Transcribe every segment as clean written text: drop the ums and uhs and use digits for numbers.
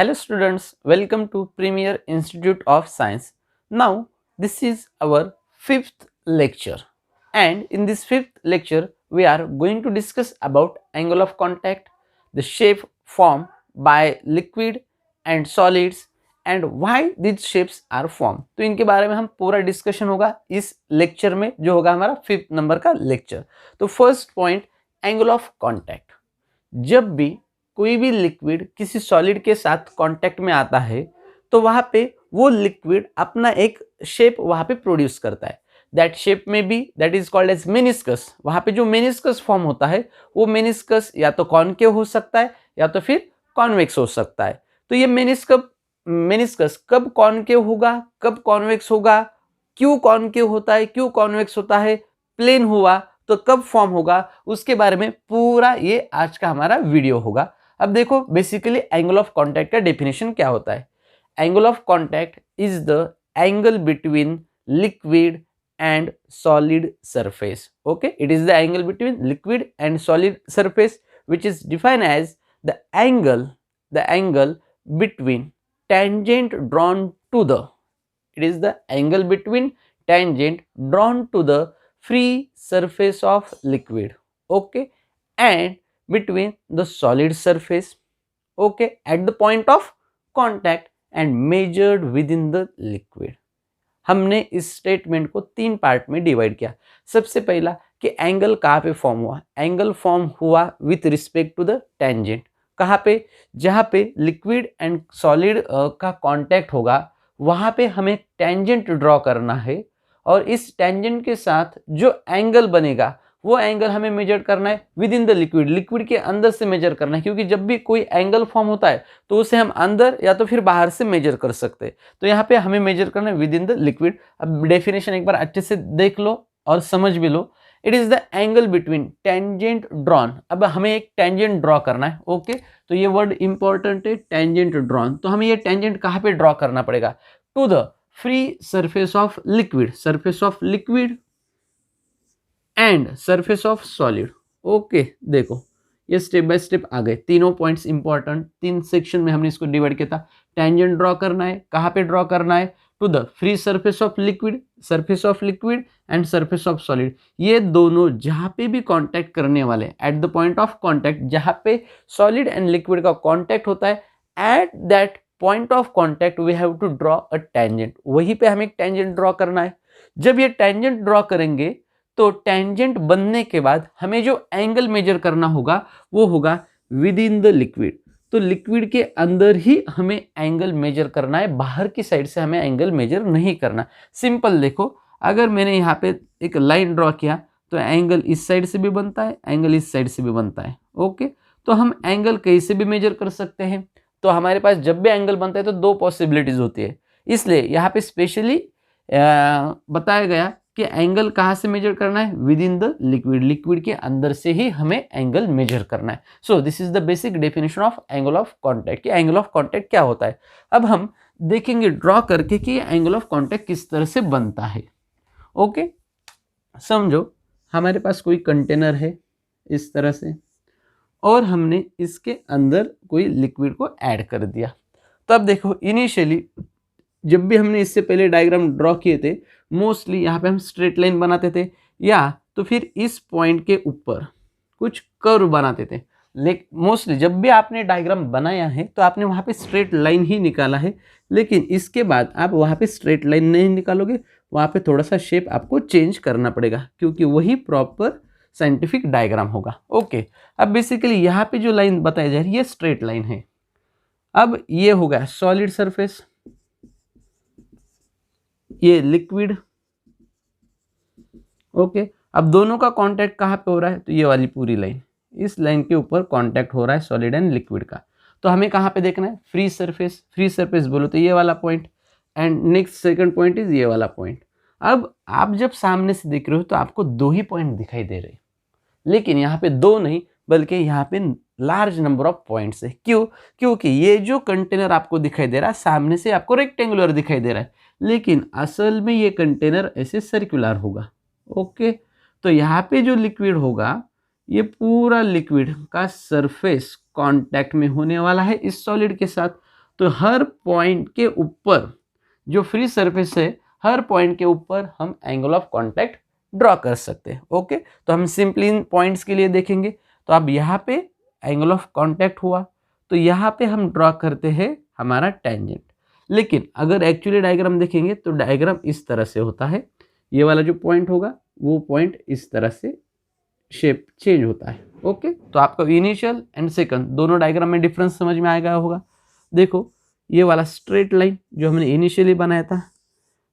Hello students, welcome to Premier Institute of Science. Now this is our fifth lecture, and in this fifth lecture we are going to discuss about angle of contact, the shape formed by liquid and solids and why these shapes are formed. तो इनके बारे में हम पूरा discussion होगा इस lecture में जो होगा हमारा फिफ्थ नंबर का लेक्चर। तो first point, angle of contact. जब भी कोई भी लिक्विड किसी सॉलिड के साथ कांटेक्ट में आता है तो वहां पे वो लिक्विड अपना एक शेप वहां पे प्रोड्यूस करता है। दैट शेप में be that is called as meniscus. वहां पे जो मेनिस्कस फॉर्म होता है वो मेनिस्कस या तो कॉनकेव हो सकता है या तो फिर कॉन्वेक्स हो सकता है। तो ये मेनिस्कस कब कॉनकेव होगा, कब कॉन्वेक्स होगा, क्यों कॉनकेव होता है, क्यों कॉन्वेक्स होता है, प्लेन हुआ तो कब फॉर्म होगा, उसके बारे में पूरा ये आज का हमारा वीडियो होगा। अब देखो बेसिकली एंगल ऑफ कांटेक्ट का डेफिनेशन क्या होता है। Angle of contact is the angle between liquid and solid surface. Okay, it is the angle between liquid and solid surface which is defined as the angle between tangent drawn to the it is the angle between tangent drawn to the free surface of liquid, okay, and between the solid surface, okay, at the point of contact and measured within the liquid। हमने इस statement को तीन part में divide किया। सबसे पहला कि angle कहाँ पे फॉर्म हुआ। एंगल फॉर्म हुआ with respect to the tangent. कहाँ पे? जहाँ पे लिक्विड एंड सॉलिड का कांटेक्ट होगा वहाँ पे हमें टेंजेंट ड्रॉ करना है और इस टेंजेंट के साथ जो एंगल बनेगा वो एंगल हमें मेजर करना है within the liquid. Liquid के अंदर से मेजर करना है, क्योंकि जब भी कोई एंगल फॉर्म होता है तो उसे हम अंदर या तो फिर बाहर से मेजर कर सकते हैं। तो यहाँ पे हमें मेजर करना है विद इन द लिक्विड। अब डेफिनेशन एक बार अच्छे से देख लो और समझ भी लो। It is the angle between tangent drawn. अब हमें एक टेंजेंट ड्रॉ करना है, ओके, तो ये वर्ड इंपॉर्टेंट है, टेंजेंट ड्रॉन। तो हमें ये टेंजेंट कहाँ पे ड्रॉ करना पड़ेगा? To the free surface of liquid, surface of liquid and surface of solid. Okay, देखो ये स्टेप बाय स्टेप आ गए। तीनों पॉइंट्स इंपॉर्टेंट, तीन सेक्शन में हमने इसको डिवाइड किया था। टेंजेंट ड्रॉ करना है, कहाँ पे ड्रॉ करना है? To the free surface of liquid, surface of liquid and surface of solid. ये दोनों जहाँ पे भी कांटेक्ट करने वाले, at the point of contact, जहाँ पे सॉलिड एंड लिक्विड का कांटेक्ट होता है, at that point of contact we have to draw a tangent. वहीं पे हमें एक टेंजेंट ड्रॉ करना है। जब ये टेंजेंट ड्रॉ करेंगे तो टेंजेंट बनने के बाद हमें जो एंगल मेजर करना होगा वो होगा विद इन द लिक्विड। तो लिक्विड के अंदर ही हमें एंगल मेजर करना है, बाहर की साइड से हमें एंगल मेजर नहीं करना। सिंपल देखो, अगर मैंने यहाँ पे एक लाइन ड्रॉ किया तो एंगल इस साइड से भी बनता है, एंगल इस साइड से भी बनता है, ओके। तो हम एंगल कहीं से भी मेजर कर सकते हैं। तो हमारे पास जब भी एंगल बनता है तो दो पॉसिबिलिटीज होती है, इसलिए यहाँ पे स्पेशली बताया गया कि एंगल कहाँ से मेजर करना है? Within the liquid. Liquid के अंदर से ही हमें एंगल मेजर करना है। सो this is the basic definition of angle of contact कि एंगल ऑफ कांटेक्ट क्या होता है। अब हम देखेंगे ड्रॉ करके कि एंगल ऑफ कांटेक्ट किस तरह से बनता है। ओके, समझो हमारे पास कोई कंटेनर है इस तरह से और हमने इसके अंदर कोई लिक्विड को ऐड कर दिया। तो अब देखो इनिशियली जब भी हमने इससे पहले डायग्राम ड्रॉ किए थे मोस्टली यहाँ पे हम स्ट्रेट लाइन बनाते थे या तो फिर इस पॉइंट के ऊपर कुछ कर्व बनाते थे। लेकिन मोस्टली जब भी आपने डायग्राम बनाया है तो आपने वहाँ पे स्ट्रेट लाइन ही निकाला है, लेकिन इसके बाद आप वहाँ पे स्ट्रेट लाइन नहीं निकालोगे, वहाँ पे थोड़ा सा शेप आपको चेंज करना पड़ेगा क्योंकि वही प्रॉपर साइंटिफिक डायग्राम होगा। ओके, अब बेसिकली यहाँ पे जो लाइन बताई जा रही है ये स्ट्रेट लाइन है। अब ये हो गया सॉलिड सरफेस, ये लिक्विड, ओके। अब दोनों का कांटेक्ट कहाँ पे हो रहा है? तो ये वाली पूरी लाइन, इस लाइन के ऊपर कांटेक्ट हो रहा है सॉलिड एंड लिक्विड का। तो हमें कहाँ पे देखना है? Free surface. फ्री सरफेस बोलो तो ये वाला point, and next second point is ये वाला पॉइंट। अब आप जब सामने से देख रहे हो तो आपको दो ही पॉइंट दिखाई दे रहे, लेकिन यहाँ पे दो नहीं बल्कि यहाँ पे लार्ज नंबर ऑफ पॉइंट्स है। क्यों? क्योंकि ये जो कंटेनर आपको दिखाई दे रहा है सामने से आपको रेक्टेंगुलर दिखाई दे रहा है, लेकिन असल में ये कंटेनर ऐसे सर्कुलर होगा, ओके। तो यहाँ पे जो लिक्विड होगा ये पूरा लिक्विड का सरफेस कांटेक्ट में होने वाला है इस सॉलिड के साथ। तो हर पॉइंट के ऊपर जो फ्री सरफेस है, हर पॉइंट के ऊपर हम एंगल ऑफ कांटेक्ट ड्रॉ कर सकते हैं। ओके, तो हम सिंपली इन पॉइंट्स के लिए देखेंगे। तो अब यहाँ पे एंगल ऑफ कांटेक्ट हुआ, तो यहाँ पे हम ड्रॉ करते हैं हमारा टेंजेंट। लेकिन अगर एक्चुअली डायग्राम देखेंगे तो डायग्राम इस तरह से होता है। ये वाला जो पॉइंट होगा वो पॉइंट इस तरह से शेप चेंज होता है। ओके, तो आपको इनिशियल एंड सेकंड दोनों डायग्राम में डिफरेंस समझ में आएगा होगा। देखो ये वाला स्ट्रेट लाइन जो हमने इनिशियली बनाया था,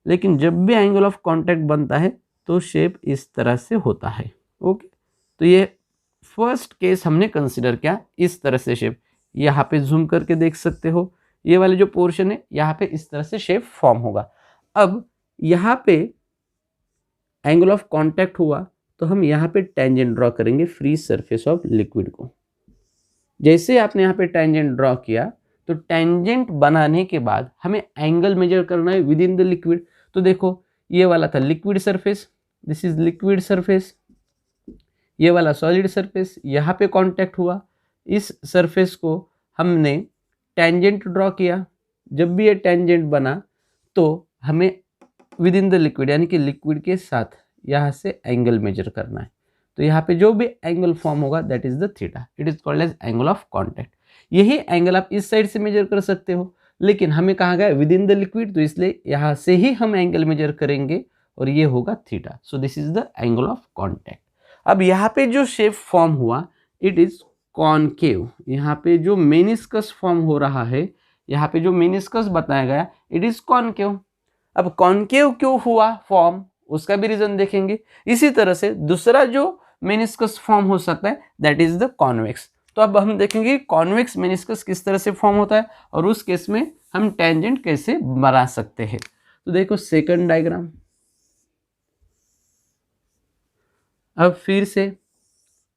लेकिन जब भी एंगल ऑफ कांटेक्ट बनता है तो शेप इस तरह से होता है। ओके, तो ये फर्स्ट केस हमने कंसिडर किया, इस तरह से शेप। यहाँ पे जूम करके देख सकते हो, ये वाले जो पोर्शन है यहाँ पे इस तरह से शेप फॉर्म होगा। अब यहाँ पे एंगल ऑफ कांटेक्ट हुआ तो हम यहाँ पे टेंजेंट ड्रॉ करेंगे फ्री सरफेस ऑफ लिक्विड को। जैसे आपने यहाँ पे टेंजेंट ड्रॉ किया तो टेंजेंट बनाने के बाद हमें एंगल मेजर करना है विद इन द लिक्विड। तो देखो ये वाला था liquid surface, this is liquid surface, ये वाला सॉलिड सरफेस, यहाँ पे कांटेक्ट हुआ, इस सरफेस को हमने टेंजेंट ड्रॉ किया। जब भी ये टेंजेंट बना तो हमें विद इन द लिक्विड यानी कि लिक्विड के साथ यहाँ से एंगल मेजर करना है। तो यहाँ पे जो भी एंगल फॉर्म होगा that is the theta, it is called as angle of contact. यही एंगल आप इस साइड से मेजर कर सकते हो, लेकिन हमें कहा गया विद इन द लिक्विड, तो इसलिए यहाँ से ही हम एंगल मेजर करेंगे और ये होगा theta. So this is the angle of contact. अब यहाँ पे जो शेप फॉर्म हुआ इट इज कॉनकेव। यहाँ पे जो मेनिस्कस फॉर्म हो रहा है, यहाँ पे जो मेनिस्कस बताया गया इट इज कॉनकेव। अब कॉनकेव क्यों हुआ फॉर्म, उसका भी रीजन देखेंगे। इसी तरह से दूसरा जो मेनिस्कस फॉर्म हो सकता है दैट इज द कॉन्वेक्स। तो अब हम देखेंगे कॉन्वेक्स मेनिस्कस किस तरह से फॉर्म होता है और उस केस में हम टेंजेंट कैसे बना सकते हैं। तो देखो सेकंड डायग्राम, अब फिर से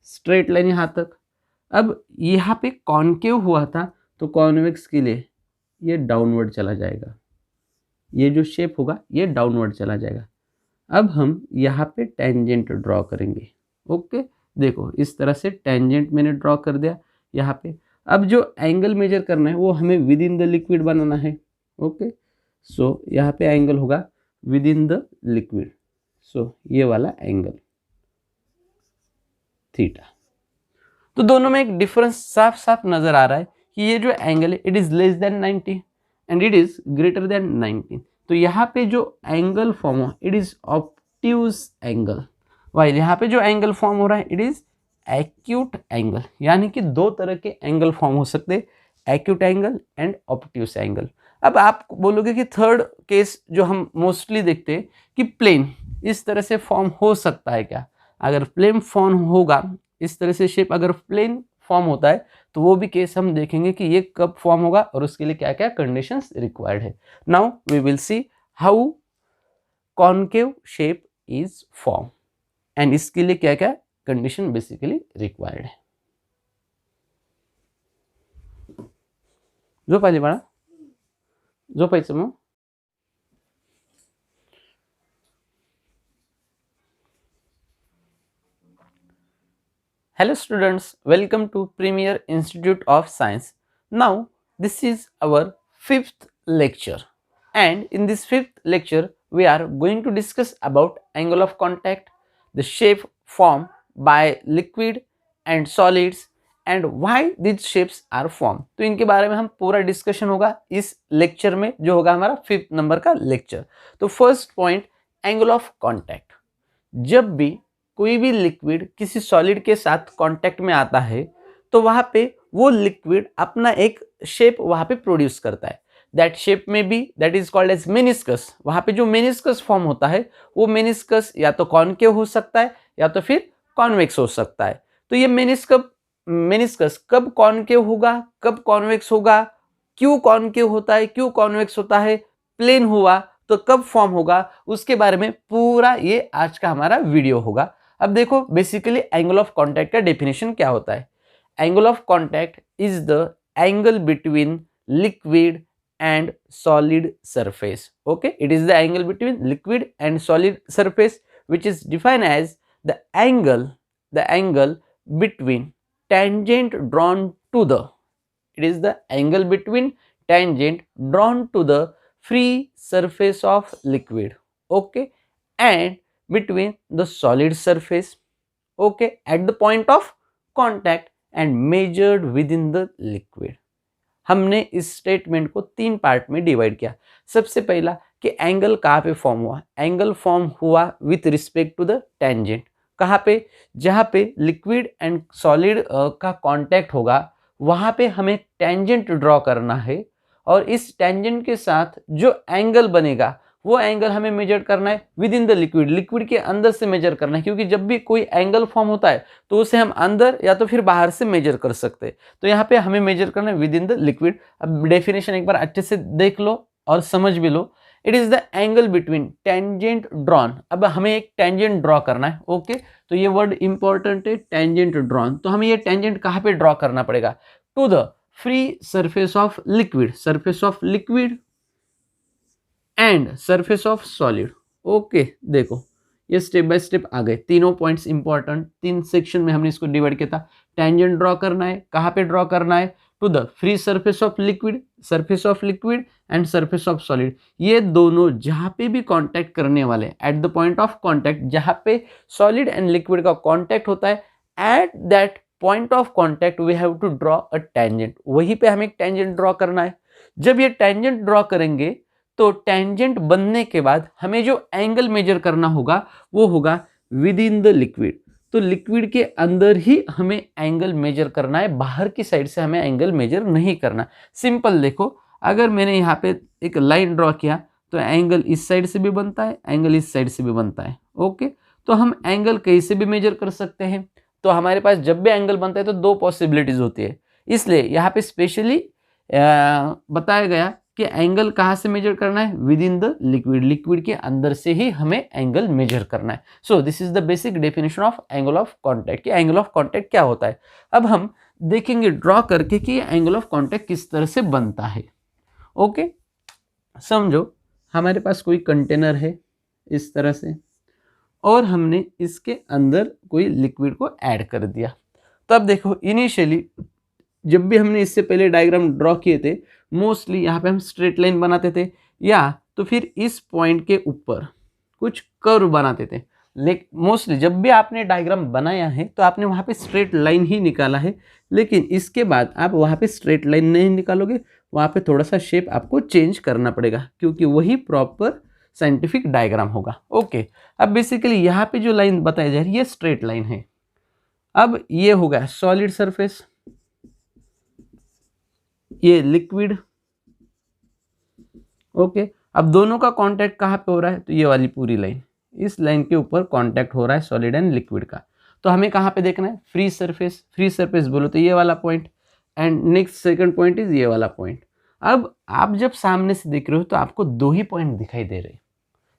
स्ट्रेट लाइन यहाँ तक। अब यहाँ पे कॉनकेव हुआ था तो कॉन्वेक्स के लिए ये डाउनवर्ड चला जाएगा, ये जो शेप होगा ये डाउनवर्ड चला जाएगा। अब हम यहाँ पे टेंजेंट ड्रॉ करेंगे। ओके, देखो इस तरह से टेंजेंट मैंने ड्रॉ कर दिया यहाँ पे। अब जो एंगल मेजर करना है वो हमें विद इन द लिक्विड बनाना है। ओके, सो यहाँ पे एंगल होगा विद इन द लिक्विड, सो ये वाला एंगल थीटा। तो दोनों में एक डिफरेंस साफ साफ नजर आ रहा है कि ये जो एंगल है it is less than 90 and it is greater then 90। तो यहाँ पे जो एंगल फॉर्म हो it is obtuse angle, while यहाँ पे जो एंगल फॉर्म हो रहा है इट इज एक्यूट एंगल। यानी कि दो तरह के एंगल फॉर्म हो सकते हैं, acute angle and obtuse angle. अब आप बोलोगे कि थर्ड केस जो हम मोस्टली देखते हैं कि प्लेन इस तरह से फॉर्म हो सकता है क्या। अगर प्लेन फॉर्म होगा, इस तरह से शेप अगर प्लेन फॉर्म होता है तो वो भी केस हम देखेंगे कि ये कब फॉर्म होगा और उसके लिए क्या क्या कंडीशंस रिक्वायर्ड है। Now we will see how concave shape is form and इसके लिए क्या क्या कंडीशन बेसिकली रिक्वायर्ड है। झोपायचे बाळा, झोपायचं मग। Hello students, welcome to Premier Institute of Science. Now this is our fifth lecture and in this fifth lecture we are going to discuss about angle of contact, the shape formed by liquid and solids and why these shapes are formed. तो इनके बारे में हम पूरा discussion होगा इस lecture में जो होगा हमारा 5th नंबर का लेक्चर। तो first point angle of contact. जब भी कोई भी लिक्विड किसी सॉलिड के साथ कांटेक्ट में आता है तो वहाँ पे वो लिक्विड अपना एक शेप वहाँ पे प्रोड्यूस करता है। दैट शेप में be that is called as meniscus. वहाँ पे जो मेनिस्कस फॉर्म होता है वो मेनिस्कस या तो कॉनकेव हो सकता है या तो फिर कॉन्वेक्स हो सकता है। तो ये मेनिस्कस कब कॉनकेव होगा, कब कॉन्वेक्स होगा, क्यों कॉनकेव होता है, क्यों कॉन्वेक्स होता है, प्लेन हुआ तो कब फॉर्म होगा, उसके बारे में पूरा ये आज का हमारा वीडियो होगा। अब देखो बेसिकली एंगल ऑफ कांटेक्ट का डेफिनेशन क्या होता है। Angle of contact is the angle between liquid and solid surface. Okay, it is the angle between liquid and solid surface which is defined as the angle between tangent drawn to the, it is the angle between tangent drawn to the free surface of liquid, okay, and between the solid surface, okay, at the point of contact and measured within the liquid. हमने इस statement को तीन part में divide किया। सबसे पहला कि angle कहाँ पे फॉर्म हुआ, एंगल फॉर्म हुआ with respect to the tangent. कहाँ पे, जहाँ पे लिक्विड एंड सॉलिड का कांटेक्ट होगा वहाँ पे हमें टेंजेंट ड्रॉ करना है, और इस टेंजेंट के साथ जो एंगल बनेगा वो एंगल हमें मेजर करना है within the liquid, liquid के अंदर से मेजर करना है, क्योंकि जब भी कोई एंगल फॉर्म होता है तो उसे हम अंदर या तो फिर बाहर से मेजर कर सकते हैं। तो यहाँ पे हमें मेजर करना है विद इन द लिक्विड। अब डेफिनेशन एक बार अच्छे से देख लो और समझ भी लो। It is the angle between tangent drawn. अब हमें एक टेंजेंट ड्रॉ करना है, ओके, तो ये वर्ड इंपॉर्टेंट है, टेंजेंट ड्रॉन। तो हमें ये टेंजेंट कहाँ पे ड्रॉ करना पड़ेगा, to the free surface of liquid, surface of liquid and surface of solid, okay. देखो ये स्टेप बाय स्टेप आ गए, तीनों पॉइंट्स इंपॉर्टेंट, तीन सेक्शन में हमने इसको डिवाइड किया था। टेंजेंट ड्रॉ करना है, कहाँ पे ड्रॉ करना है, to the free surface of liquid, surface of liquid and surface of solid. ये दोनों जहाँ पे भी कांटेक्ट करने वाले, at the point of contact, जहाँ पे सॉलिड एंड लिक्विड का कांटेक्ट होता है, at that point of contact we have to draw a tangent. वहीं पे हमें एक टेंजेंट ड्रॉ करना है। जब ये टेंजेंट ड्रॉ करेंगे तो टेंजेंट बनने के बाद हमें जो एंगल मेजर करना होगा वो होगा विद इन द लिक्विड। तो लिक्विड के अंदर ही हमें एंगल मेजर करना है, बाहर की साइड से हमें एंगल मेजर नहीं करना। सिंपल देखो, अगर मैंने यहाँ पे एक लाइन ड्रॉ किया तो एंगल इस साइड से भी बनता है, एंगल इस साइड से भी बनता है, ओके। तो हम एंगल कहीं से भी मेजर कर सकते हैं। तो हमारे पास जब भी एंगल बनता है तो दो पॉसिबिलिटीज होती है, इसलिए यहाँ पे स्पेशली बताया गया कि एंगल कहाँ से मेजर करना है, within the liquid, liquid के अंदर से ही हमें एंगल मेजर करना है। सो this is the basic definition of angle of contact, कि एंगल ऑफ कांटेक्ट क्या होता है। अब हम देखेंगे ड्रॉ करके कि एंगल ऑफ कांटेक्ट किस तरह से बनता है, ओके। समझो हमारे पास कोई कंटेनर है इस तरह से, और हमने इसके अंदर कोई लिक्विड को ऐड कर दिया। तो अब देखो इनिशियली जब भी हमने इससे पहले डायग्राम ड्रॉ किए थे, मोस्टली यहाँ पे हम स्ट्रेट लाइन बनाते थे, या तो फिर इस पॉइंट के ऊपर कुछ कर्व बनाते थे। लेकिन मोस्टली जब भी आपने डायग्राम बनाया है तो आपने वहाँ पे स्ट्रेट लाइन ही निकाला है, लेकिन इसके बाद आप वहाँ पे स्ट्रेट लाइन नहीं निकालोगे, वहाँ पे थोड़ा सा शेप आपको चेंज करना पड़ेगा, क्योंकि वही प्रॉपर साइंटिफिक डायग्राम होगा, ओके। अब बेसिकली यहाँ पे जो लाइन बताई जा रही है ये स्ट्रेट लाइन है। अब ये हो गया सॉलिड सरफेस, ये लिक्विड, ओके। अब दोनों का कांटेक्ट कहाँ पे हो रहा है, तो ये वाली पूरी लाइन, इस लाइन के ऊपर कांटेक्ट हो रहा है सॉलिड एंड लिक्विड का। तो हमें कहाँ पे देखना है, फ्री सरफेस, फ्री सरफेस बोलो तो ये वाला point, and next second point is ये वाला पॉइंट। अब आप जब सामने से देख रहे हो तो आपको दो ही पॉइंट दिखाई दे रहे हैं,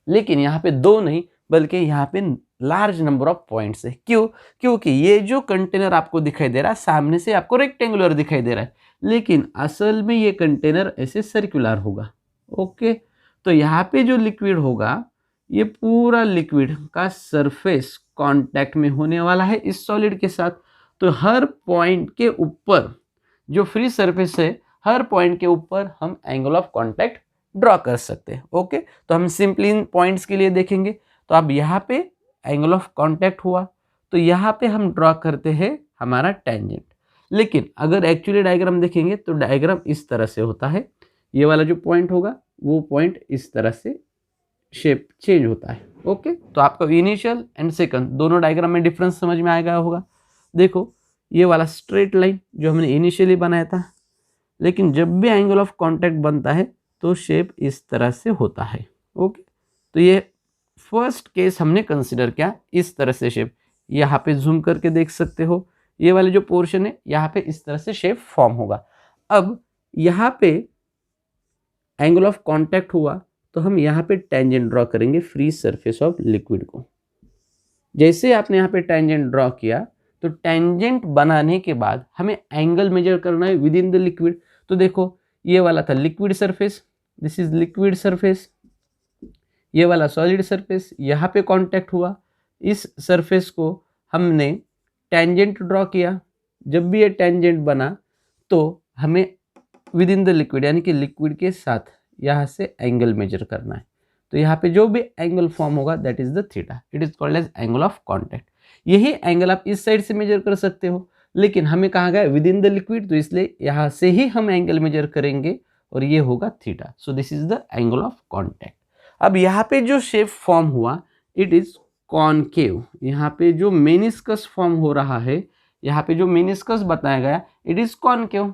लेकिन यहाँ पे दो नहीं बल्कि यहाँ पे लार्ज नंबर ऑफ पॉइंट्स है। क्यों, क्योंकि ये जो कंटेनर आपको दिखाई दे रहा है सामने से आपको रेक्टेंगुलर दिखाई दे रहा है, लेकिन असल में ये कंटेनर ऐसे सर्कुलर होगा, ओके। तो यहाँ पे जो लिक्विड होगा ये पूरा लिक्विड का सरफेस कांटेक्ट में होने वाला है इस सॉलिड के साथ। तो हर पॉइंट के ऊपर जो फ्री सरफेस है, हर पॉइंट के ऊपर हम एंगल ऑफ कांटेक्ट ड्रॉ कर सकते हैं, ओके। तो हम सिंपली इन पॉइंट्स के लिए देखेंगे। तो अब यहाँ पे एंगल ऑफ कांटेक्ट हुआ, तो यहाँ पे हम ड्रॉ करते हैं हमारा टेंजेंट। लेकिन अगर एक्चुअली डायग्राम देखेंगे तो डायग्राम इस तरह से होता है, ये वाला जो पॉइंट होगा वो पॉइंट इस तरह से शेप चेंज होता है, ओके। तो आपको इनिशियल एंड सेकंड दोनों डायग्राम में डिफरेंस समझ में आएगा होगा। देखो ये वाला स्ट्रेट लाइन जो हमने इनिशियली बनाया था, लेकिन जब भी एंगल ऑफ कांटेक्ट बनता है तो शेप इस तरह से होता है, ओके। तो ये फर्स्ट केस हमने कंसिडर किया, इस तरह से शेप। यहाँ पे जूम करके देख सकते हो, ये वाले जो पोर्शन है यहाँ पे इस तरह से शेप फॉर्म होगा। अब यहाँ पे एंगल ऑफ कांटेक्ट हुआ तो हम यहाँ पे टेंजेंट ड्रॉ करेंगे फ्री सरफेस ऑफ लिक्विड को। जैसे आपने यहाँ पे टेंजेंट ड्रॉ किया तो टेंजेंट बनाने के बाद हमें एंगल मेजर करना है विद इन द लिक्विड। तो देखो ये वाला था liquid surface, this is liquid surface, ये वाला सॉलिड सरफेस, यहाँ पे कांटेक्ट हुआ, इस सरफेस को हमने टेंजेंट ड्रॉ किया। जब भी ये टेंजेंट बना तो हमें विद इन द लिक्विड, यानी कि लिक्विड के साथ यहाँ से एंगल मेजर करना है। तो यहाँ पे जो भी एंगल फॉर्म होगा that is the theta, it is called as angle of contact. यही एंगल आप इस साइड से मेजर कर सकते हो, लेकिन हमें कहा गया विद इन द लिक्विड, तो इसलिए यहाँ से ही हम एंगल मेजर करेंगे और ये होगा theta. So this is the angle of contact. अब यहाँ पे जो शेप फॉर्म हुआ इट इज कॉनकेव। यहाँ पे जो मेनिस्कस फॉर्म हो रहा है, यहाँ पे जो मेनिस्कस बताया गया इट इज कॉनकेव।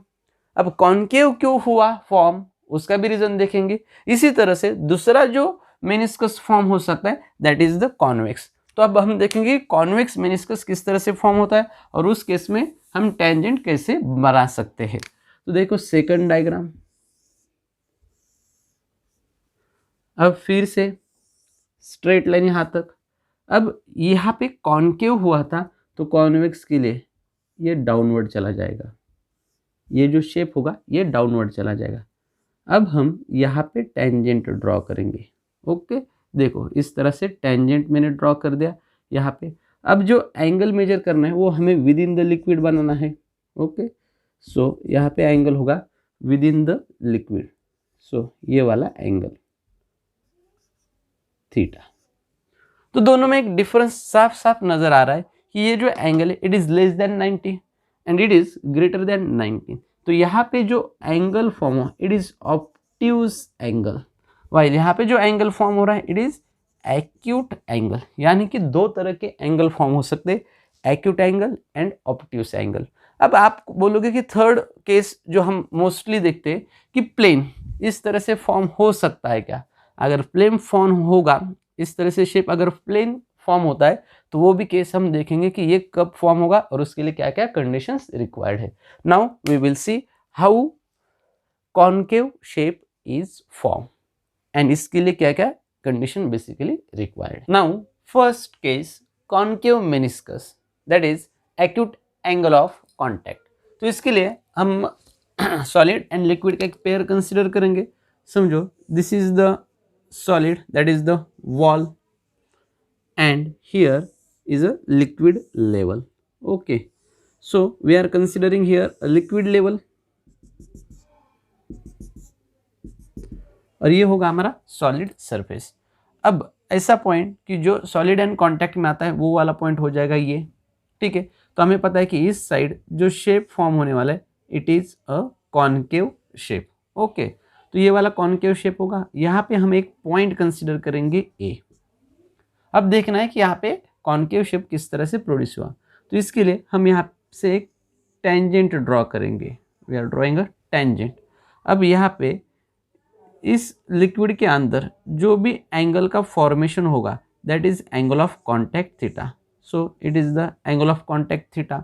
अब कॉनकेव क्यों हुआ फॉर्म, उसका भी रीजन देखेंगे। इसी तरह से दूसरा जो मेनिस्कस फॉर्म हो सकता है दैट इज द कॉन्वेक्स। तो अब हम देखेंगे कॉन्वेक्स मेनिस्कस किस तरह से फॉर्म होता है और उस केस में हम टेंजेंट कैसे बना सकते हैं। तो देखो सेकंड डायग्राम, अब फिर से स्ट्रेट लाइन यहां तक। अब यहाँ पे कॉनकेव हुआ था तो कॉन्वेक्स के लिए ये डाउनवर्ड चला जाएगा, ये जो शेप होगा ये डाउनवर्ड चला जाएगा। अब हम यहाँ पे टेंजेंट ड्रॉ करेंगे। ओके, देखो इस तरह से टेंजेंट मैंने ड्रॉ कर दिया यहाँ पे। अब जो एंगल मेजर करना है वो हमें विद इन द लिक्विड बनाना है। ओके, सो यहाँ पे एंगल होगा विद इन द लिक्विड, सो ये वाला एंगल थीटा। तो दोनों में एक डिफरेंस साफ साफ नजर आ रहा है कि ये जो एंगल है it is less than 90 and it is greater then 90। तो यहाँ पे जो एंगल फॉर्म हुआ it is obtuse angle, while यहाँ पे जो एंगल फॉर्म हो रहा है इट इज एक्यूट एंगल। यानी कि दो तरह के एंगल फॉर्म हो सकते हैं, acute angle and obtuse angle. अब आप बोलोगे कि थर्ड केस जो हम मोस्टली देखते हैं कि प्लेन इस तरह से फॉर्म हो सकता है क्या। अगर प्लेन फॉर्म होगा, इस तरह से शेप अगर प्लेन फॉर्म होता है तो वो भी केस हम देखेंगे कि ये कब फॉर्म होगा और उसके लिए क्या क्या कंडीशंस रिक्वायर्ड है। Now we will see how concave shape is form and इसके लिए क्या क्या condition basically required. Now first case concave meniscus, that is acute angle of contact. तो इसके लिए हम सॉलिड एंड लिक्विड का एक पेयर कंसिडर करेंगे। समझो this is the solid, that is the wall, and here is a liquid level. Okay, so we are considering here a liquid level और ये होगा हमारा सॉलिड सरफेस। अब ऐसा पॉइंट कि जो सॉलिड एंड कॉन्टैक्ट में आता है वो वाला पॉइंट हो जाएगा ये, ठीक है। तो हमें पता है कि इस साइड जो शेप फॉर्म होने वाला है it is a concave shape. Okay, तो ये वाला कॉनकेव शेप होगा। यहाँ पे हम एक पॉइंट कंसिडर करेंगे ए। अब देखना है कि यहाँ पे कॉनकेव शेप किस तरह से प्रोड्यूस हुआ। तो इसके लिए हम यहाँ से एक टेंजेंट ड्रॉ करेंगे। We are drawing a tangent. अब यहाँ पे इस लिक्विड के अंदर जो भी एंगल का फॉर्मेशन होगा that is angle of contact theta. So it is the angle of contact theta.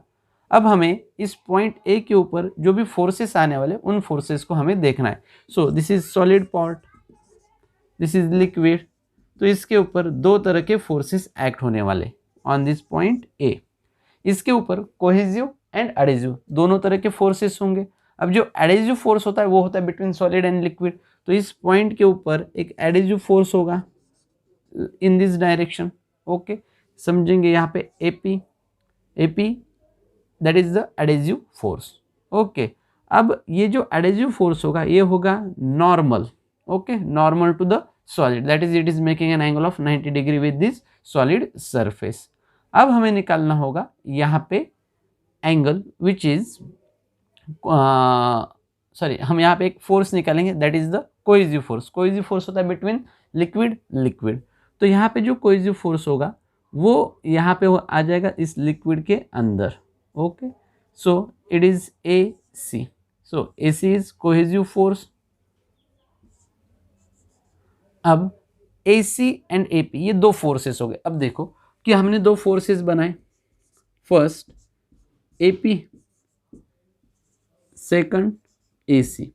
अब हमें इस पॉइंट ए के ऊपर जो भी फोर्सेस आने वाले उन फोर्सेस को हमें देखना है। सो this is solid part, this is liquid. तो इसके ऊपर दो तरह के फोर्सेस एक्ट होने वाले ऑन दिस पॉइंट ए। इसके ऊपर कोहेसिव एंड एडेसिव दोनों तरह के फोर्सेस होंगे। अब जो एडेसिव फोर्स होता है वो होता है बिटवीन सॉलिड एंड लिक्विड। तो इस पॉइंट के ऊपर एक एडेसिव फोर्स होगा इन दिस डायरेक्शन। ओके, समझेंगे यहाँ पे AP, AP that is the adhesive force. Okay, अब ये जो एडेसिव फोर्स होगा ये होगा normal. Okay, normal to the solid, that is it is making an angle of 90 degree with this solid surface. अब हमें निकालना होगा यहाँ पे एंगल विच इज सॉरी, हम यहाँ पे एक फोर्स निकालेंगे that is the cohesive force. Cohesive force होता है बिटवीन लिक्विड लिक्विड। तो यहाँ पे जो कोहेसिव फोर्स होगा वो यहाँ पे आ जाएगा इस लिक्विड के अंदर। Okay, so it is AC. So AC is cohesive force. अब AC एंड AP ये दो फोर्सेस हो गए। अब देखो कि हमने दो फोर्सेस बनाए, फर्स्ट AP, सेकंड AC।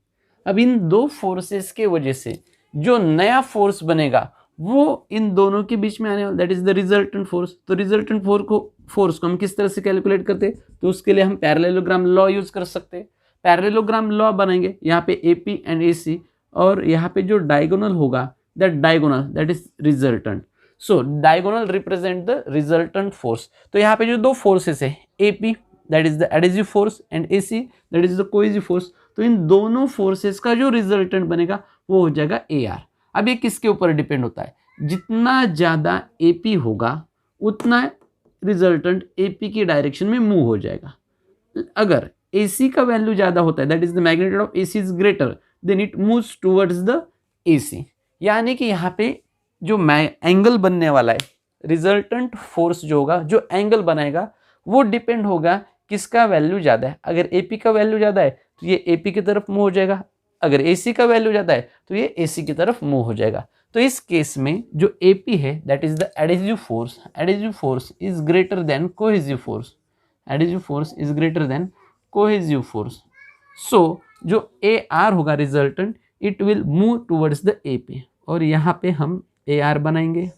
अब इन दो फोर्सेस के वजह से जो नया फोर्स बनेगा वो इन दोनों के बीच में आने वाला, that is the resultant force. तो रिजल्टेंट फोर्स को हम किस तरह से कैलकुलेट करते हैं, तो उसके लिए हम पैरेललोग्राम लॉ यूज कर सकते हैं। पैरेललोग्राम लॉ बनाएंगे यहाँ पे AP एंड AC और यहाँ पे जो डायगोनल होगा that is resultant. So diagonal represent the resultant force. तो यहाँ पे जो दो फोर्सेस है AP that is the adhesive force and AC that is the cohesive force. तो इन दोनों फोर्सेस का जो रिजल्टेंट बनेगा वो हो जाएगा AR। अब ये किसके ऊपर डिपेंड होता है, जितना ज़्यादा AP होगा उतना रिजल्टेंट AP की डायरेक्शन में मूव हो जाएगा। अगर AC का वैल्यू ज़्यादा होता है that is the magnitude of AC is greater then it moves towards the AC। यानी कि यहाँ पे जो एंगल बनने वाला है, रिजल्टेंट फोर्स जो होगा, जो एंगल बनाएगा वो डिपेंड होगा किसका वैल्यू ज़्यादा है। अगर AP का वैल्यू ज़्यादा है तो ये AP की तरफ मूव हो जाएगा, अगर AC का वैल्यू ज़्यादा है तो ये AC की तरफ मूव हो जाएगा। तो इस केस में जो AP है that is the adhesive force is greater than cohesive force, adhesive force is greater than cohesive force. So जो AR होगा resultant it will move towards the AP, और यहाँ पे हम AR बनाएंगे।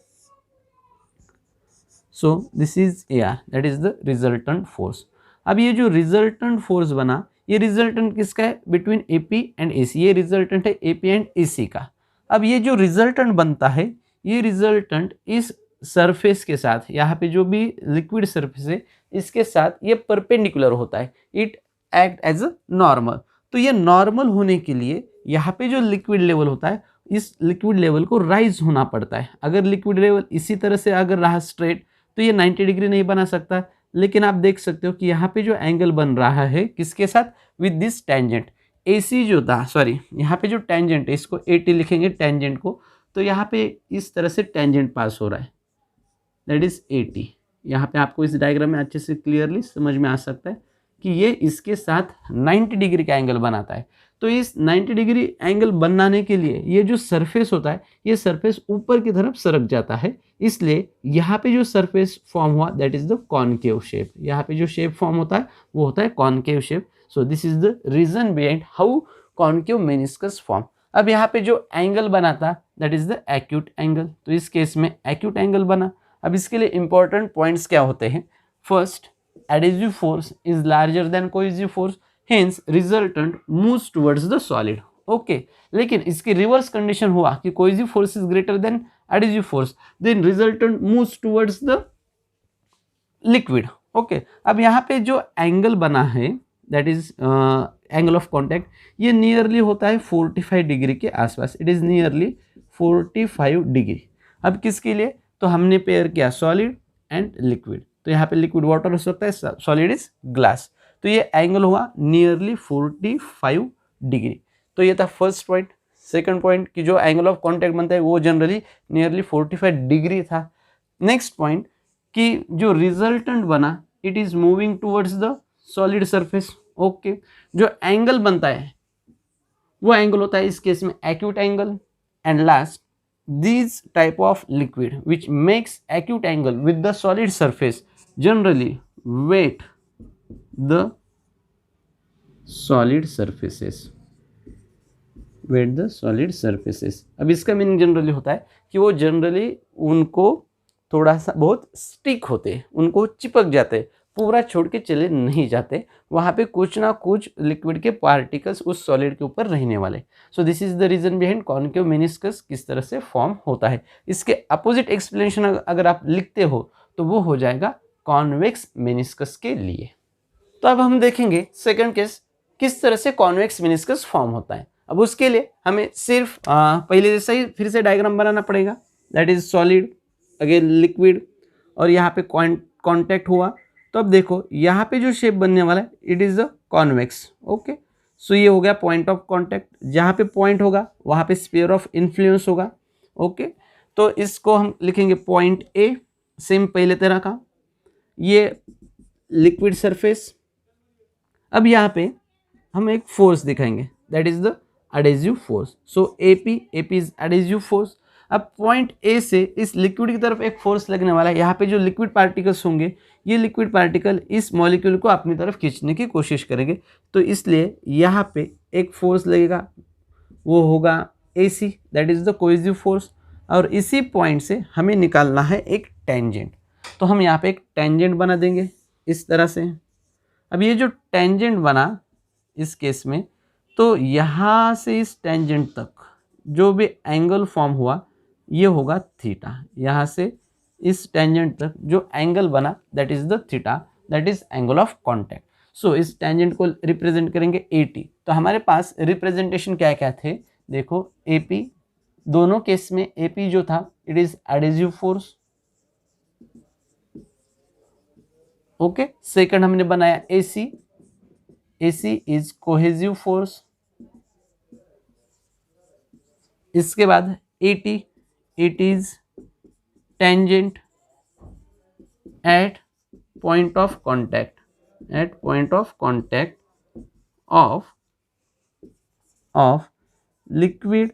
So this is AR that is the resultant force. अब ये जो रिजल्टेंट फोर्स बना, ये रिजल्टेंट किसका है, बिटवीन AP एंड AC, ये रिजल्टेंट है AP एंड AC का। अब ये जो रिजल्टेंट बनता है, ये रिजल्टेंट इस सरफेस के साथ, यहाँ पे जो भी लिक्विड सरफेस है इसके साथ ये परपेंडिकुलर होता है, it act as a normal. तो ये नॉर्मल होने के लिए यहाँ पे जो लिक्विड लेवल होता है, इस लिक्विड लेवल को राइज होना पड़ता है। अगर लिक्विड लेवल इसी तरह से अगर रहा स्ट्रेट तो ये 90 डिग्री नहीं बना सकता, लेकिन आप देख सकते हो कि यहाँ पे जो एंगल बन रहा है किसके साथ, विद दिस टेंजेंट। AC जो था, सॉरी यहाँ पे जो टेंजेंट है इसको 80 लिखेंगे टेंजेंट को, तो यहाँ पे इस तरह से टेंजेंट पास हो रहा है दैट इज 80। यहाँ पे आपको इस डायग्राम में अच्छे से क्लियरली समझ में आ सकता है कि ये इसके साथ 90 डिग्री का एंगल बनाता है। तो इस 90 डिग्री एंगल बनाने के लिए ये जो सरफेस होता है, ये सरफेस ऊपर की तरफ सरक जाता है, इसलिए यहाँ पे जो सरफेस फॉर्म हुआ that is the concave shape. यहाँ पे जो शेप फॉर्म होता है वो होता है concave shape. So this is the reason behind how concave meniscus form. अब यहाँ पे जो एंगल बना था that is the acute angle, तो इस केस में एक्यूट एंगल बना। अब इसके लिए इंपॉर्टेंट पॉइंट्स क्या होते हैं, first adhesive force is larger than cohesive force, hence resultant moves towards the solid. Okay, लेकिन इसकी रिवर्स कंडीशन हुआ कि cohesive force is greater than adhesive force, then resultant moves towards the liquid. Okay, अब यहाँ पे जो angle बना है that is angle of contact, ये नियरली होता है 45 डिग्री के आसपास, इट इज नियरली 45 डिग्री। अब किसके लिए, तो हमने पेयर किया सॉलिड एंड लिक्विड, तो यहाँ पे लिक्विड वाटर हो सकता है, सॉलिड इज ग्लास, तो ये एंगल हुआ नियरली 45 डिग्री। तो ये था फर्स्ट पॉइंट। सेकंड पॉइंट कि जो एंगल ऑफ कॉन्टैक्ट बनता है वो जनरली नियरली 45 डिग्री था। नेक्स्ट पॉइंट कि जो रिजल्टेंट बना it is moving towards the solid surface. Okay, जो एंगल बनता है वो एंगल होता है इस केस में acute angle. And last, these type of liquid which makes acute angle with the solid surface generally weight the solid surfaces, weight the solid surfaces। अब इसका मीनिंग जनरली होता है कि वो जनरली उनको थोड़ा सा बहुत स्टिक होते हैं, उनको चिपक जाते हैं, पूरा छोड़ के चले नहीं जाते, वहाँ पे कुछ ना कुछ लिक्विड के पार्टिकल्स उस सॉलिड के ऊपर रहने वाले। So this is the reason behind concave meniscus किस तरह से फॉर्म होता है। इसके अपोजिट एक्सप्लेनेशन अगर आप लिखते हो तो वो हो जाएगा कॉन्वेक्स मेनिस्कस के लिए। तो अब हम देखेंगे सेकंड केस किस तरह से कॉन्वेक्स मेनिस्कस फॉर्म होता है। अब उसके लिए हमें सिर्फ पहले जैसा ही फिर से डायग्राम बनाना पड़ेगा, that is solid again liquid, और यहाँ पे कॉन्टैक्ट हुआ। तो अब देखो यहाँ पे जो शेप बनने वाला है it is the convex. Okay, so ये हो गया पॉइंट ऑफ कॉन्टैक्ट, जहाँ पे पॉइंट होगा वहाँ पे स्फीयर ऑफ इन्फ्लुएंस होगा। ओके, तो इसको हम लिखेंगे पॉइंट ए, सेम पहले तरह का, ये लिक्विड सरफेस। अब यहाँ पे हम एक फोर्स दिखाएंगे that is the adhesive force. So AP is adhesive force. अब पॉइंट ए से इस लिक्विड की तरफ एक फोर्स लगने वाला है, यहाँ पे जो लिक्विड पार्टिकल्स होंगे ये लिक्विड पार्टिकल इस मॉलिक्यूल को अपनी तरफ खींचने की कोशिश करेंगे, तो इसलिए यहाँ पे एक फोर्स लगेगा, वो होगा AC that is the cohesive force. और इसी पॉइंट से हमें निकालना है एक टेंजेंट, तो हम यहाँ पे एक टेंजेंट बना देंगे इस तरह से। अब ये जो टेंजेंट बना इस केस में, तो यहाँ से इस टेंजेंट तक जो भी एंगल फॉर्म हुआ ये होगा थीटा। यहाँ से इस टेंजेंट तक जो एंगल बना that is the theta, that is angle of contact. So इस टेंजेंट को रिप्रेजेंट करेंगे AT। तो हमारे पास रिप्रेजेंटेशन क्या क्या थे, देखो AP, दोनों केस में AP जो था it is adhesive force, okay. Second हमने बनाया AC, AC is cohesive force. इसके बाद AT, it is tangent at point of contact, at point of contact of liquid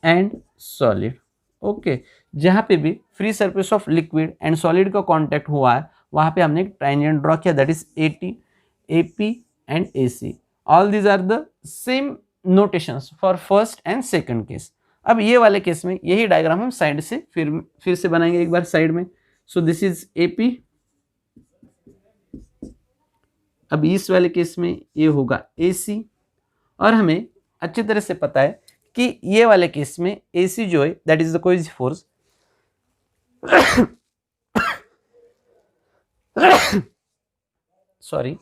and solid, okay. जहां पे भी free surface of liquid and solid का contact हुआ है वहां पे हमने एक टेंजेंट ड्रॉ किया, that is AT, AP and AC। All these are the same notations for first and second case. अब ये वाले केस में यही डायग्राम हम साइड से फिर से बनाएंगे एक बार साइड में। सो दिस इज AP। अब इस वाले केस में ये होगा AC, और हमें अच्छी तरह से पता है कि ये वाले केस में AC जो है that is the cohesive force, sorry,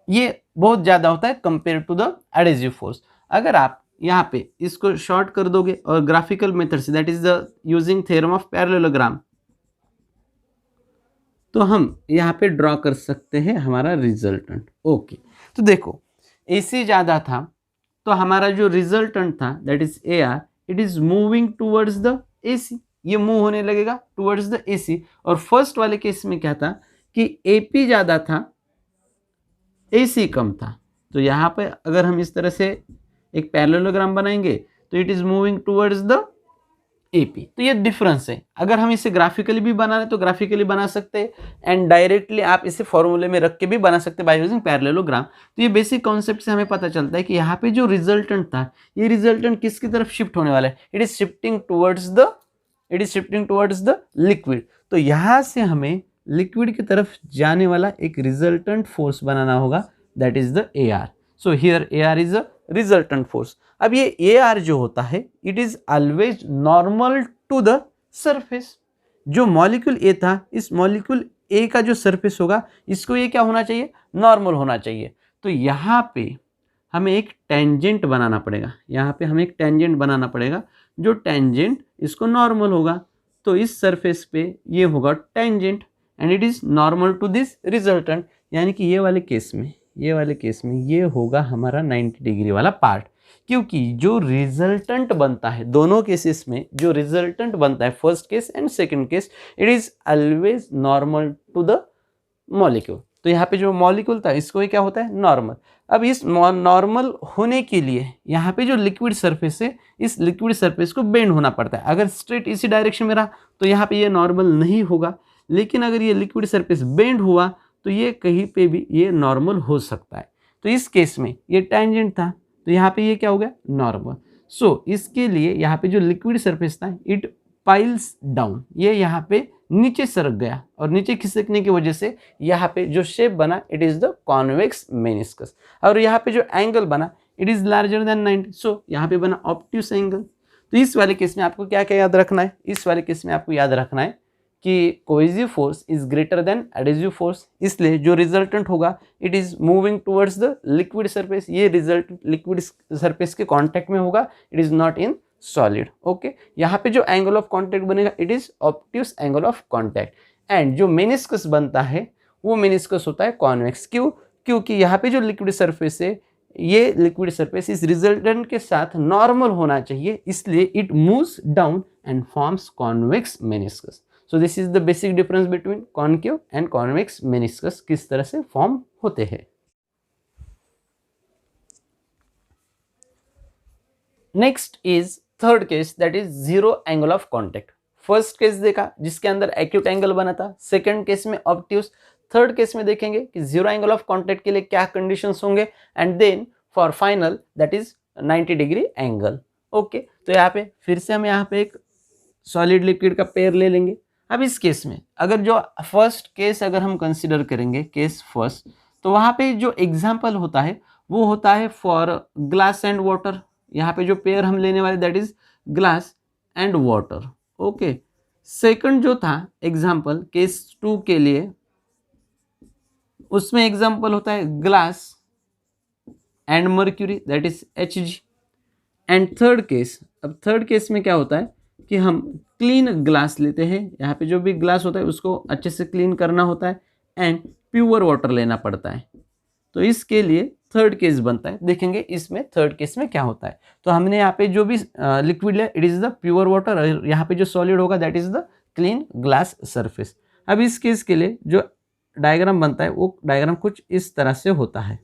ये बहुत ज्यादा होता है compare to the adhesive force. अगर आप यहाँ पे इसको शॉर्ट कर दोगे और ग्राफिकल मेथड से, that is the using theorem of parallelogram, तो हम यहाँ पे ड्रॉ कर सकते हैं हमारा रिजल्टेंट, ओके। तो देखो AC ज्यादा था तो हमारा जो रिजल्टेंट था that is AR, it is moving towards the AC, ये मूव होने लगेगा टूवर्ड्स द AC। और फर्स्ट वाले केस में क्या था कि AP ज्यादा था, AC कम था। तो यहाँ पे अगर हम इस तरह से एक पैरेललोग्राम बनाएंगे तो it is moving towards the AP। तो ये डिफरेंस है। अगर हम इसे ग्राफिकली भी बना रहे तो ग्राफिकली बना सकते हैं, एंड डायरेक्टली आप इसे फॉर्मूले में रख के भी बना सकते हैं बाय यूजिंग पैरेललोग्राम। तो ये बेसिक कॉन्सेप्ट से हमें पता चलता है कि यहाँ पे जो रिजल्टेंट था ये रिजल्टेंट किसकी तरफ शिफ्ट होने वाला है, it is shifting towards the liquid. तो यहाँ से हमें लिक्विड की तरफ जाने वाला एक रिजल्टेंट फोर्स बनाना होगा, that is the AR। So here AR is a resultant force. अब ये AR जो होता है it is always normal to the surface. जो मॉलिक्यूल A था, इस मॉलिक्यूल A का जो सरफेस होगा इसको ये क्या होना चाहिए, नॉर्मल होना चाहिए। तो यहाँ पे हमें एक टेंजेंट बनाना पड़ेगा, यहाँ पे हमें एक टेंजेंट बनाना पड़ेगा, जो टेंजेंट इसको नॉर्मल होगा। तो इस सरफेस पे ये होगा tangent and it is normal to this resultant, यानी कि ये वाले केस में ये होगा हमारा 90 डिग्री वाला पार्ट। क्योंकि जो रिजल्टेंट बनता है दोनों केसेस में, जो रिजल्टेंट बनता है first case and second case, it is always normal to the molecule. तो यहाँ पे जो मॉलिक्यूल था इसको क्या होता है, नॉर्मल। अब इस नॉर्मल होने के लिए यहाँ पे जो लिक्विड सरफेस है, इस लिक्विड सरफेस को बेंड होना पड़ता है। अगर स्ट्रेट इसी डायरेक्शन में रहा तो यहाँ पे ये नॉर्मल नहीं होगा, लेकिन अगर ये लिक्विड सरफेस बेंड हुआ तो ये कहीं पे भी ये नॉर्मल हो सकता है। तो इस केस में ये टेंजेंट था तो यहाँ पे ये क्या हो गया, नॉर्मल। सो इसके लिए यहाँ पे जो लिक्विड सरफेस था इट पाइल्स डाउन, ये यहाँ पे नीचे सरक गया, और नीचे खिसकने की वजह से यहाँ पे जो शेप बना it is the convex meniscus, और यहाँ पे जो एंगल बना इट इज लार्जर देन 90। सो यहाँ पे बना ऑब्ट्यूस एंगल। तो इस वाले केस में आपको क्या क्या याद रखना है, इस वाले केस में आपको याद रखना है कि cohesive force is greater then adhesive force, इसलिए जो रिजल्टेंट होगा it is moving towards the liquid surface. ये रिजल्ट लिक्विड सरफेस के कांटेक्ट में होगा, it is not in solid, okay. यहाँ पे जो एंगल ऑफ कांटेक्ट बनेगा it is obtuse angle of contact, and जो मेनिस्कस बनता है वो मेनिस्कस होता है कॉन्वेक्स। क्यों, क्योंकि यहाँ पे जो लिक्विड सरफेस है ये लिक्विड सरफेस इस रिजल्टेंट के साथ नॉर्मल होना चाहिए, इसलिए it moves down and forms convex meniscus. So this is the basic difference between concave and convex meniscus, किस तरह से फॉर्म होते हैं। Next is third case, that is zero angle of contact. First case देखा जिसके अंदर acute angle बना था, सेकंड केस में ऑब्ट्यूस, थर्ड केस में देखेंगे कि जीरो एंगल ऑफ कॉन्टेक्ट के लिए क्या कंडीशंस होंगे, and then for final that is 90 degree angle, okay. तो यहाँ पे फिर से हम यहाँ पे एक सॉलिड लिक्विड का पेयर ले लेंगे। अब इस केस में अगर जो फर्स्ट केस अगर हम कंसिडर करेंगे केस फर्स्ट, तो वहाँ पे जो एग्जाम्पल होता है वो होता है फॉर ग्लास एंड वाटर। यहाँ पे जो पेयर हम लेने वाले that is glass and water, okay. Second जो था एग्जाम्पल केस 2 के लिए उसमें एग्जाम्पल होता है glass and mercury, that is Hg। And third case, अब थर्ड केस में क्या होता है कि हम क्लीन ग्लास लेते हैं, यहाँ पे जो भी ग्लास होता है उसको अच्छे से क्लीन करना होता है एंड प्योर वाटर लेना पड़ता है। तो इसके लिए थर्ड केस बनता है। देखेंगे इसमें थर्ड केस में क्या होता है। तो हमने यहाँ पे जो भी लिक्विड लिया it is the pure water, और यहाँ पे जो सॉलिड होगा that is the clean glass surface. अब इस केस के लिए जो डायग्राम बनता है वो डायग्राम कुछ इस तरह से होता है,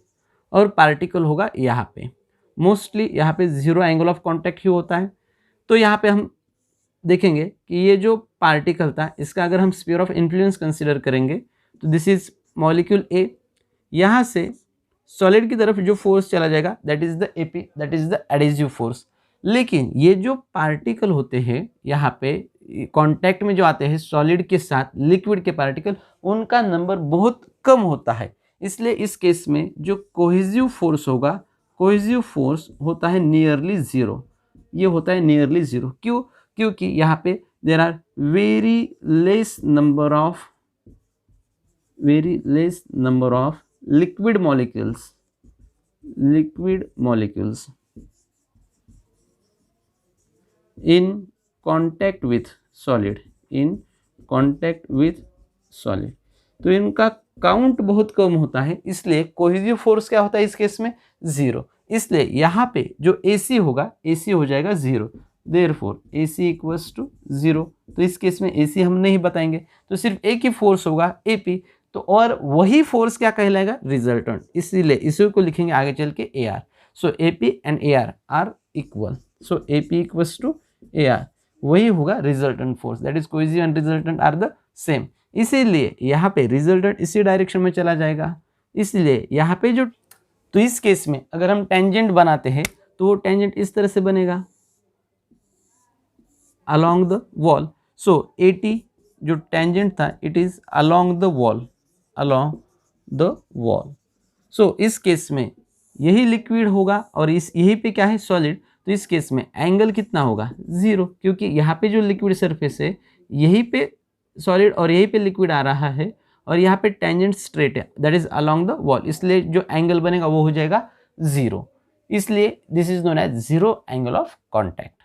और पार्टिकल होगा यहाँ पे। मोस्टली यहाँ पे जीरो एंगल ऑफ कॉन्टैक्ट ही होता है। तो यहाँ पे हम देखेंगे कि ये जो पार्टिकल था इसका अगर हम स्फीयर ऑफ इन्फ्लुएंस कंसिडर करेंगे तो दिस इज मॉलिक्यूल ए। यहाँ से सॉलिड की तरफ जो फोर्स चला जाएगा that is the AP, that is the adhesive force. लेकिन ये जो पार्टिकल होते हैं यहाँ पे कांटेक्ट में जो आते हैं सॉलिड के साथ लिक्विड के पार्टिकल, उनका नंबर बहुत कम होता है। इसलिए इस केस में जो कोहेसिव फोर्स होगा, कोहेसिव फोर्स होता है नियरली ज़ीरो। ये होता है नियरली ज़ीरो। क्यों? क्योंकि यहाँ पे there are very less number of liquid molecules in contact with solid, तो इनका काउंट बहुत कम होता है, इसलिए कोहेसिव फोर्स क्या होता है इस केस में जीरो। इसलिए यहाँ पे जो AC होगा AC हो जाएगा zero, therefore AC equals to zero. तो इस केस में AC हम नहीं बताएंगे, तो सिर्फ एक ही फोर्स होगा AP। तो और वही फोर्स क्या कहलाएगा? रिजल्टेंट। इसीलिए इसी को लिखेंगे आगे चल के AR। So AP and AR are equal, so AP equals to AR, वही होगा resultant force, that is cohesive and resultant are the same. इसीलिए यहाँ पे रिजल्टेंट इसी डायरेक्शन में चला जाएगा। इसलिए यहाँ पे जो, तो इस केस में अगर हम टेंजेंट बनाते हैं तो वो टेंजेंट इस तरह से बनेगा along the wall। so AT जो टेंजेंट था it is along the wall। so इस केस में यही लिक्विड होगा और इस यही पे क्या है सॉलिड। तो इस केस में एंगल कितना होगा? जीरो, क्योंकि यहाँ पे जो लिक्विड सरफेस है यहीं पे सॉलिड और यहीं पे लिक्विड आ रहा है, और यहाँ पे टेंजेंट स्ट्रेट है that is along the wall, इसलिए जो एंगल बनेगा वो हो जाएगा जीरो। इसलिए this is known as zero angle of contact.